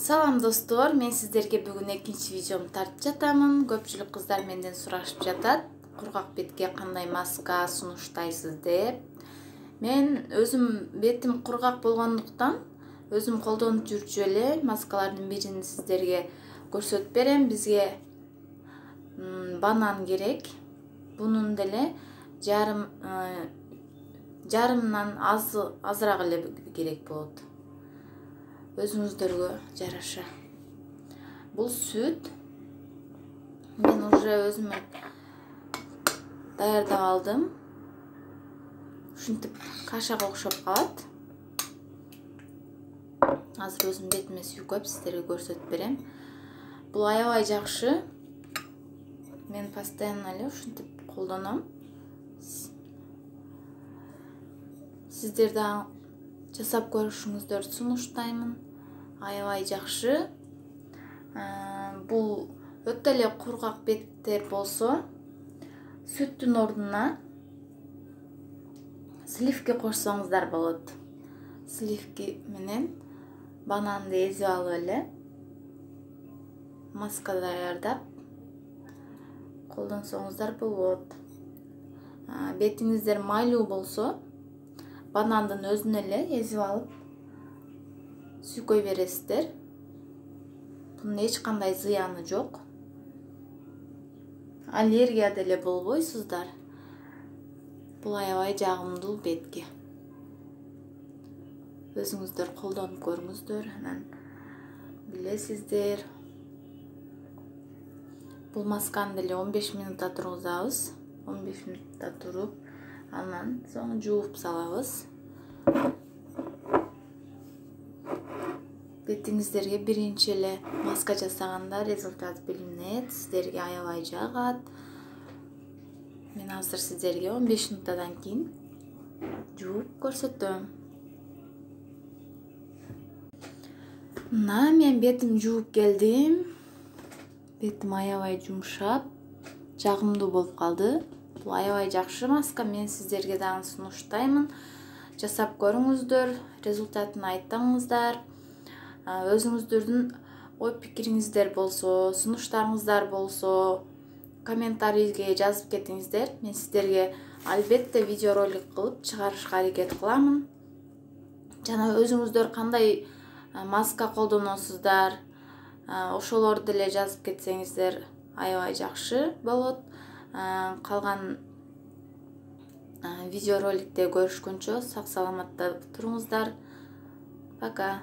Салам достор, мен сиздерге бүгүн экинчи видеомду тартып жатамын. Көпчүлүк кыздар менден сурашып жатат, кургак бетке кандай маска сунуштайсыз деп. Мен өзүм бетим кургак болгондуктан өзүм колдонуп жүрчү эле маскалардын бирин сиздерге көрсөтүп берем. Бизге банан керек. Бунун деле жарымдан азыраак эле керек болот. Өзүңүздөргө жараша. Бул сүт. Мен уже өзүмө даярдап алдым. Ушинтип кашага окшоп калат. Азыр өзүм бетиме сүйкөп сиздерге көрсөтүп берем. Бул аябай жакшы. Мен постоянно эле ушинтип колдоном. Сиздер да жасап көрүшүңүздөрдү сунуштаймын. Аябай жакшы. Бул өтө эле кургак беттер болсо, сүттүн ордуна сливки кошсоңуздар болот. Сливки менен бананды эзип алып эле маска даярдап колдонсоңуздар болот. Бетиңиздер майлуу болсо, банандын өзүн эле эзип алып сүйкөй бересиздер. Бунун эч кандай зыяны жок. Аллергия деле болбойсуздар. Бул аябай жагымдуу бетке. Өзүңүздөр колдонуп көрүңүздөр, анан билесиздер. Бул масканы деле 15 минутта тургузабыз. 15 минутта туруп, анан соң жууп салабыз. Бетиңиздерге биринчи эле маска жасаганда результат билинет, сиздерге аябай жагат. Мен азыр сиздерге 15 минуттадан кийин жууп көрсөтөм. Мына мен бетим жууп келдим. Бетим аябай жумшап, жагымдуу болуп калды. Бул аябай жакшы маска, мен сиздерге дагы сунуштаймын. Жасап көрүңүздөр, результатын айтыңыздар. Өзүңүздөрдүн ой пикириңиздер болсо, сунуштарыңыздар болсо, комментарийге жазып кетиңиздер. Мен сиздерге албетте видеоролик кылып чыгарышка аракет кыламын. Жана өзүңүздөр кандай маска колдоносуздар, ошолорду деле жазып кетсеңиздер аябай жакшы болот. Калган видеороликте көрүшкөнчө сак саламатта туруңуздар. Пока.